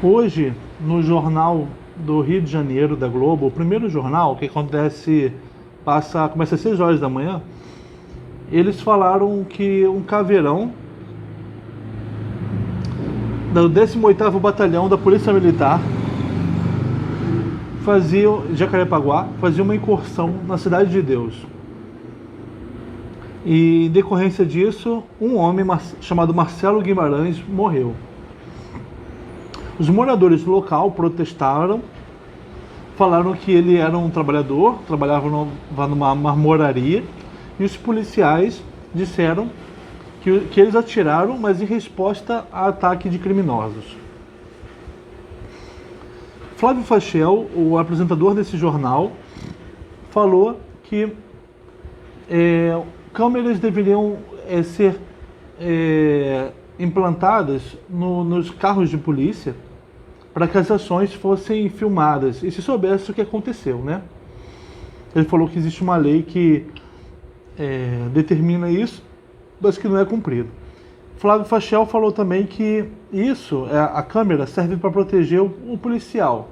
Hoje, no jornal do Rio de Janeiro, da Globo, o primeiro jornal, que começa às 6 horas da manhã, eles falaram que um caveirão do 18º Batalhão da Polícia Militar Jacarepaguá, fazia uma incursão na Cidade de Deus. E, em decorrência disso, um homem chamado Marcelo Guimarães morreu. Os moradores do local protestaram, falaram que ele era um trabalhador, trabalhava numa marmoraria, e os policiais disseram que eles atiraram, mas em resposta a ataque de criminosos. Flávio Fachel, o apresentador desse jornal, falou que câmeras deveriam ser implantadas nos carros de polícia para que as ações fossem filmadas e se soubesse o que aconteceu, né? Ele falou que existe uma lei que determina isso, mas que não é cumprido. Flávio Fachel falou também que a câmera serve para proteger o policial.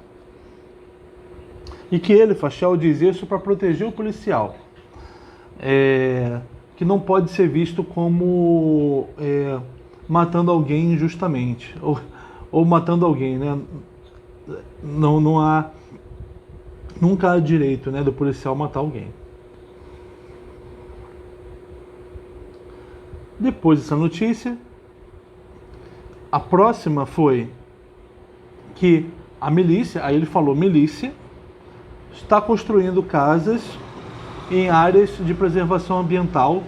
E que ele, Fachel, diz isso para proteger o policial. Que não pode ser visto como matando alguém injustamente. Ou matando alguém, né? Nunca há direito, né, do policial matar alguém. Depois dessa notícia, a próxima foi que a milícia, aí ele falou, milícia está construindo casas em áreas de preservação ambiental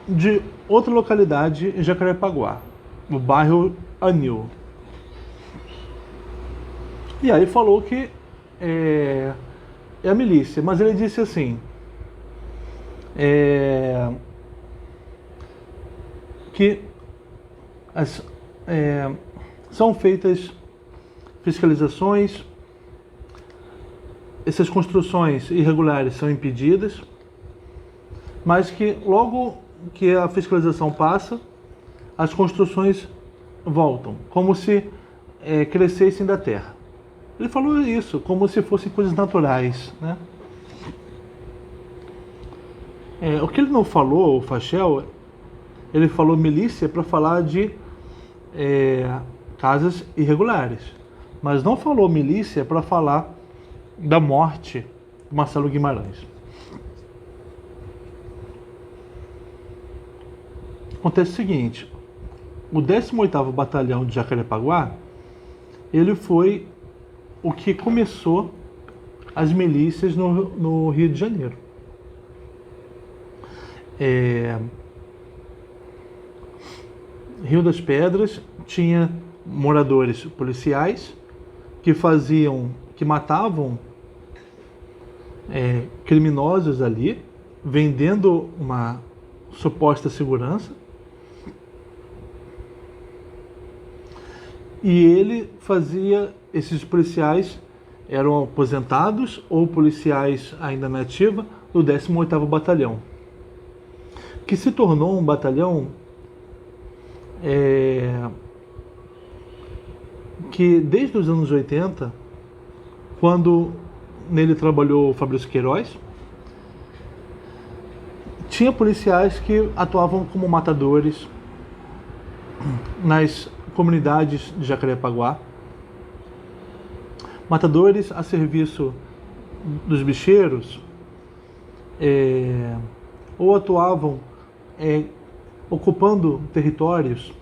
de outra localidade em Jacarepaguá, no bairro Anil. E aí falou que é a milícia, mas ele disse assim, que são feitas fiscalizações, essas construções irregulares são impedidas, mas que logo que a fiscalização passa, as construções voltam, como se crescessem da terra. Ele falou isso, como se fossem coisas naturais, né? O que ele não falou, o Fachel, ele falou milícia para falar de casas irregulares, mas não falou milícia para falar da morte de Marcelo Guimarães. Acontece o seguinte, o 18º Batalhão de Jacarepaguá, ele foi o que começou as milícias no Rio de Janeiro. Rio das Pedras tinha moradores policiais que matavam criminosos ali, vendendo uma suposta segurança. E esses policiais eram aposentados ou policiais ainda na ativa do 18º Batalhão, que se tornou um batalhão que desde os anos 80, quando nele trabalhou o Fabrício Queiroz, tinha policiais que atuavam como matadores nas comunidades de Jacarepaguá, matadores a serviço dos bicheiros, ou atuavam ocupando territórios,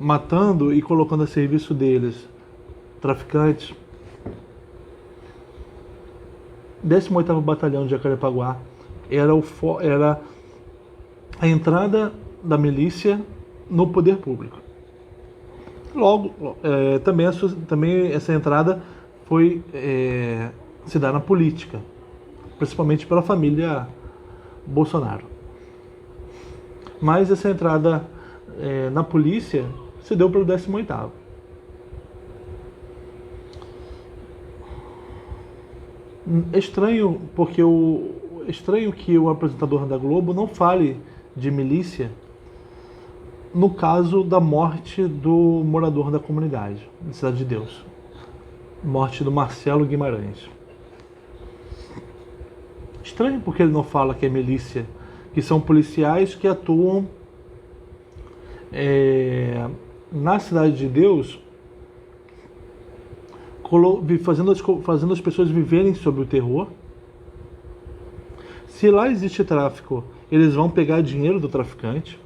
matando e colocando a serviço deles traficantes. 18º Batalhão de Jacarepaguá era a entrada da milícia no poder público. Logo, também essa entrada se dá na política, principalmente pela família Bolsonaro. Mas essa entrada na polícia se deu pelo 18º. Estranho que o apresentador da Globo não fale de milícia no caso da morte do morador da comunidade, da Cidade de Deus. Morte do Marcelo Guimarães. Estranho porque ele não fala que é milícia, que são policiais que atuam na Cidade de Deus, fazendo as pessoas viverem sob o terror. Se lá existe tráfico, eles vão pegar dinheiro do traficante.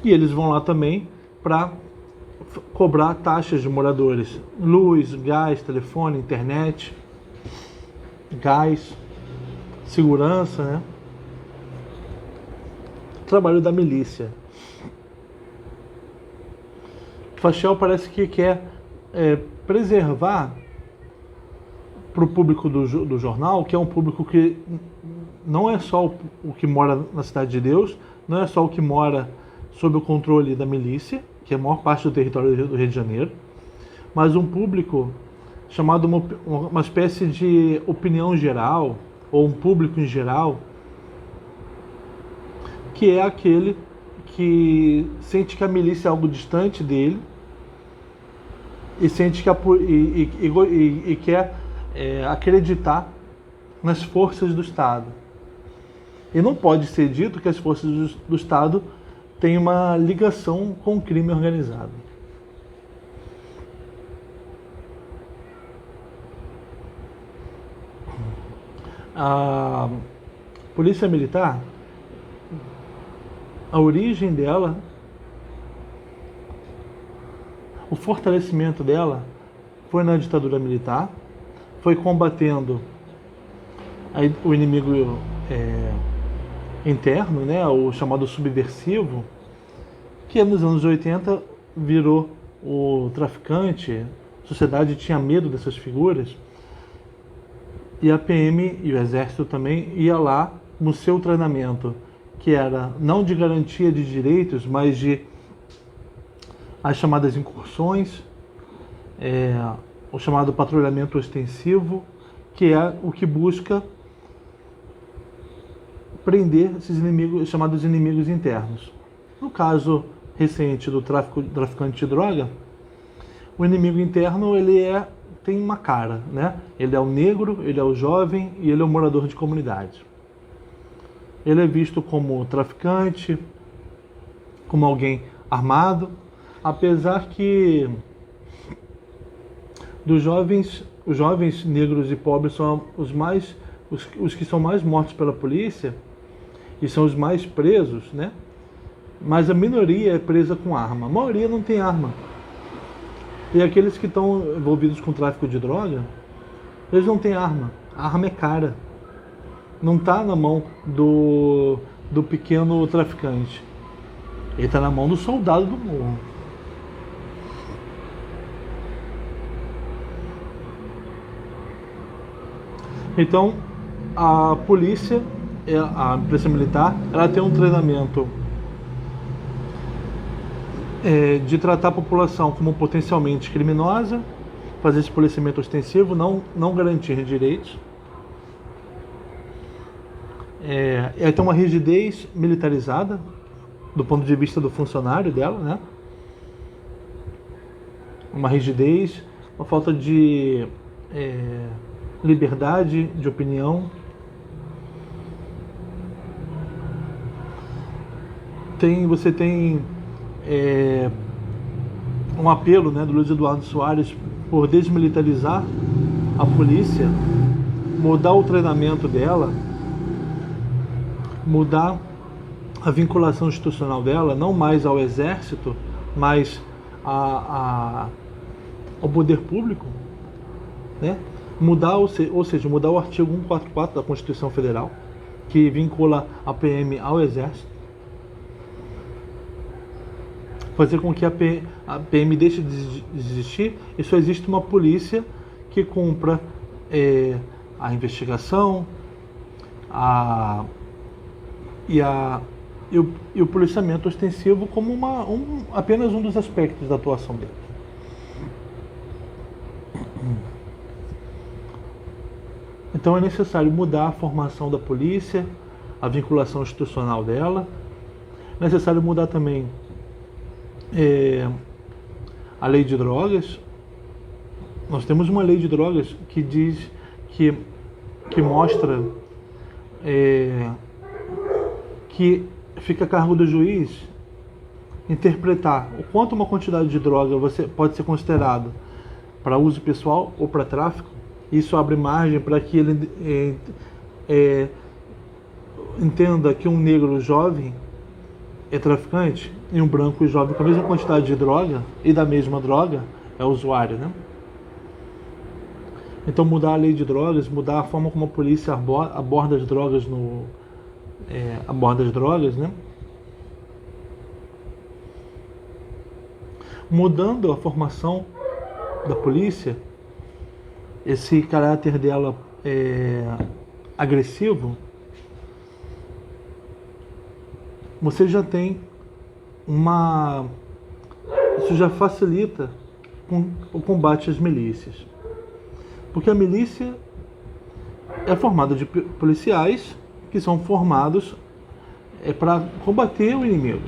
E eles vão lá também para cobrar taxas de moradores. Luz, gás, telefone, internet, gás, segurança, né? Trabalho da milícia. Fachel parece que quer preservar para o público do jornal, que é um público que não é só o que mora na Cidade de Deus, não é só o que mora sob o controle da milícia, que é a maior parte do território do Rio de Janeiro, mas um público chamado uma espécie de opinião geral, ou um público em geral, que é aquele que sente que a milícia é algo distante dele e sente que e quer acreditar nas forças do Estado. E não pode ser dito que as forças do Estado têm uma ligação com o crime organizado. A Polícia Militar, a origem dela, o fortalecimento dela foi na ditadura militar, foi combatendo o inimigo interno, né, o chamado subversivo, que nos anos 80 virou o traficante. A sociedade tinha medo dessas figuras, e a PM e o Exército também ia lá no seu treinamento, que era não de garantia de direitos, mas de as chamadas incursões, o chamado patrulhamento ostensivo, que é o que busca prender esses inimigos, chamados inimigos internos. No caso recente do traficante de droga, o inimigo interno tem uma cara, né? Ele é o negro, ele é o jovem e ele é o morador de comunidade. Ele é visto como traficante, como alguém armado, apesar que os jovens negros e pobres são os que são mais mortos pela polícia e são os mais presos, né? Mas a minoria é presa com arma. A maioria não tem arma. E aqueles que estão envolvidos com tráfico de droga, eles não têm arma. A arma é cara. Não está na mão do pequeno traficante. Ele está na mão do soldado do morro. Então, a polícia militar, ela tem um treinamento de tratar a população como potencialmente criminosa, fazer esse policiamento ostensivo, não garantir direitos. Tem uma rigidez militarizada do ponto de vista do funcionário dela, né? Uma rigidez, uma falta de liberdade de opinião. Você tem um apelo, né, do Luiz Eduardo Soares por desmilitarizar a polícia, mudar o treinamento dela, mudar a vinculação institucional dela, não mais ao exército, mas ao poder público, né? Mudar o artigo 144 da Constituição Federal, que vincula a PM ao exército, fazer com que a PM deixe de existir e só existe uma polícia que cumpra a investigação e o policiamento ostensivo como apenas um dos aspectos da atuação dele. Então é necessário mudar a formação da polícia, a vinculação institucional dela, necessário mudar também a lei de drogas. Nós temos uma lei de drogas que diz que mostra que fica a cargo do juiz interpretar o quanto uma quantidade de droga pode ser considerado para uso pessoal ou para tráfico. Isso abre margem para que ele entenda que um negro jovem é traficante e um branco jovem com a mesma quantidade de droga e da mesma droga é usuário, né? Então mudar a lei de drogas, mudar a forma como a polícia aborda as drogas né? Mudando a formação da polícia, esse caráter dela agressivo, você já tem isso já facilita o combate às milícias. Porque a milícia é formada de policiais que são formados para combater o inimigo.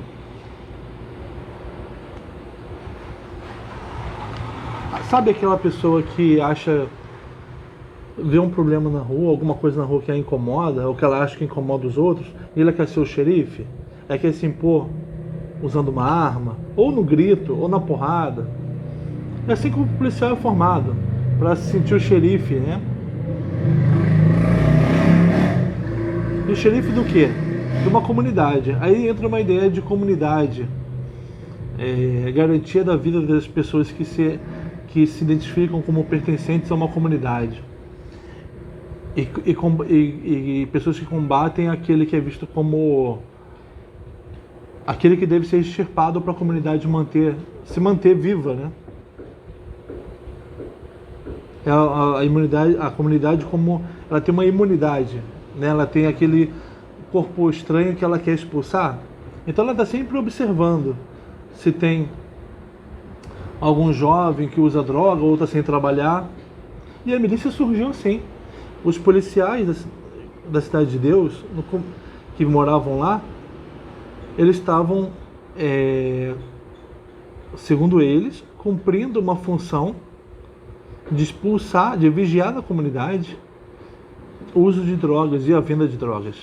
Sabe aquela pessoa que vê um problema na rua, alguma coisa na rua que a incomoda, ou que ela acha que incomoda os outros, e ela quer ser o xerife? Ela quer se impor usando uma arma, ou no grito, ou na porrada. É assim que o policial é formado, para se sentir o xerife, né? E o xerife do quê? De uma comunidade. Aí entra uma ideia de comunidade, garantia da vida das pessoas que se identificam como pertencentes a uma comunidade. E pessoas que combatem aquele que é visto como aquele que deve ser extirpado para a comunidade se manter viva, né? A comunidade, como ela tem uma imunidade, né? Ela tem aquele corpo estranho que ela quer expulsar. Então ela está sempre observando se tem algum jovem que usa droga ou está sem trabalhar. E a milícia surgiu assim. Os policiais da Cidade de Deus, que moravam lá, eles estavam, segundo eles, cumprindo uma função de expulsar, de vigiar na comunidade o uso de drogas e a venda de drogas.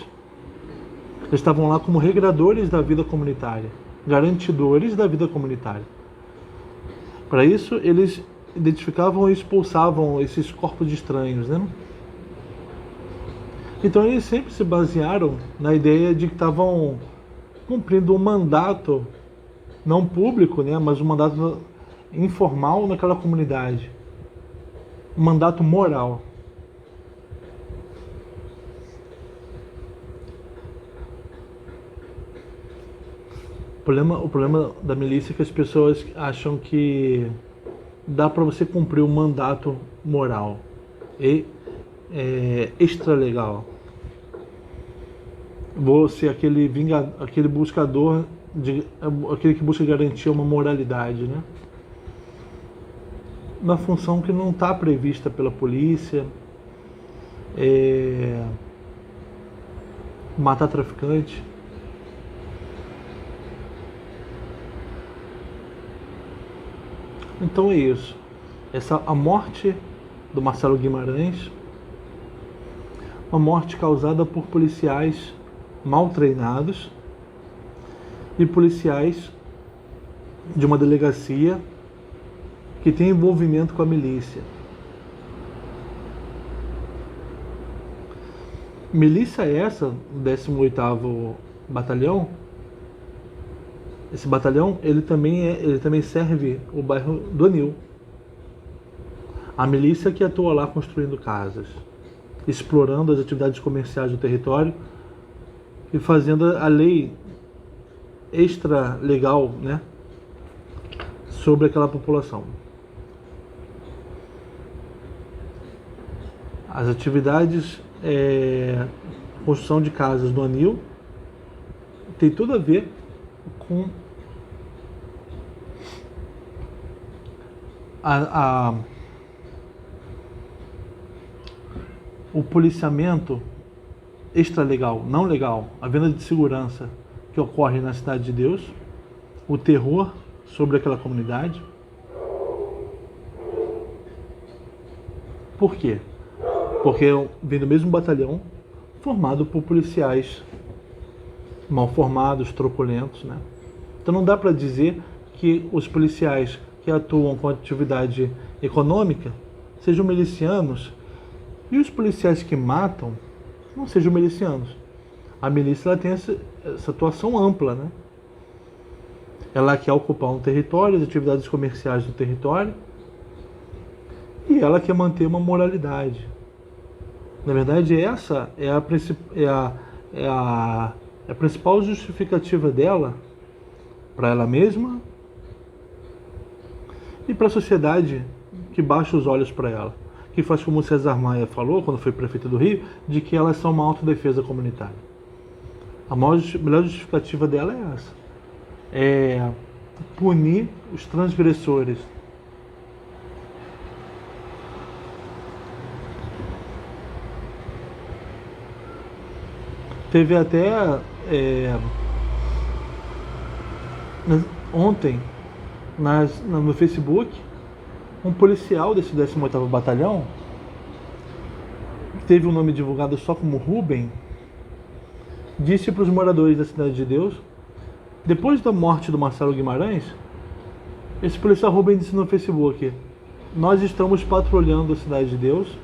Eles estavam lá como regradores da vida comunitária, garantidores da vida comunitária. Para isso, eles identificavam e expulsavam esses corpos de estranhos, né? Então eles sempre se basearam na ideia de que estavam cumprindo um mandato, não público, né, mas um mandato informal naquela comunidade. Um mandato moral. O problema da milícia é que as pessoas acham que dá para você cumprir um mandato moral e extralegal. Você aquele buscador, aquele que busca garantir uma moralidade, né? Uma função que não está prevista pela polícia, matar traficante. Então é isso. A morte do Marcelo Guimarães, uma morte causada por policiais mal treinados e policiais de uma delegacia que tem envolvimento com a milícia. Milícia essa, o 18º Batalhão. Esse batalhão, ele também serve o bairro do Anil. A milícia que atua lá construindo casas, explorando as atividades comerciais do território e fazendo a lei extra-legal, né, sobre aquela população. As atividades, construção de casas do Anil, tem tudo a ver com o policiamento extralegal, não legal, a venda de segurança que ocorre na Cidade de Deus, o terror sobre aquela comunidade. Por quê? Porque vem do mesmo batalhão, formado por policiais mal formados, truculentos, né? Então não dá para dizer que os policiais que atuam com atividade econômica sejam milicianos e os policiais que matam não sejam milicianos. A milícia ela tem essa atuação ampla, né? Ela quer ocupar um território, as atividades comerciais do território, e ela quer manter uma moralidade. Na verdade, essa é a principal justificativa dela para ela mesma e para a sociedade que baixa os olhos para ela. Que faz como o César Maia falou, quando foi prefeito do Rio, de que elas são uma autodefesa comunitária. A melhor justificativa dela é essa. É punir os transgressores. Teve até ontem no Facebook um policial desse 18º Batalhão, que teve o nome divulgado só como Rubem, disse para os moradores da Cidade de Deus, depois da morte do Marcelo Guimarães, esse policial Rubem disse no Facebook: nós estamos patrulhando a Cidade de Deus,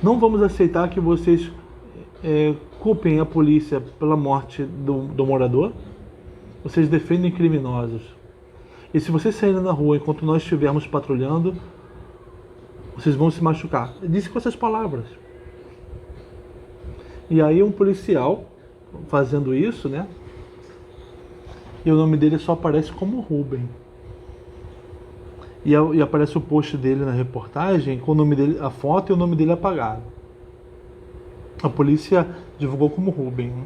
não vamos aceitar que vocês culpem a polícia pela morte do morador, vocês defendem criminosos. E se vocês saírem na rua enquanto nós estivermos patrulhando, vocês vão se machucar. Ele disse com essas palavras. E aí um policial fazendo isso, né? E o nome dele só aparece como Rubem. E aparece o post dele na reportagem com o nome dele, a foto e o nome dele apagado. A polícia divulgou como Rubem. Né?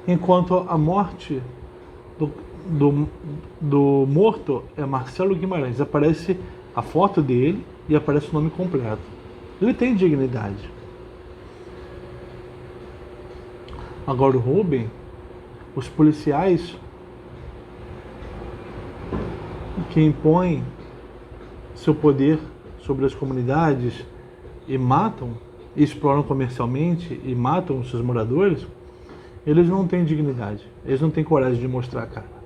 Enquanto a morte do morto é Marcelo Guimarães. Aparece a foto dele e aparece o nome completo. Ele tem dignidade. Agora o Rubem, os policiais que impõem seu poder sobre as comunidades e matam, e exploram comercialmente e matam os seus moradores, eles não têm dignidade, eles não têm coragem de mostrar a cara.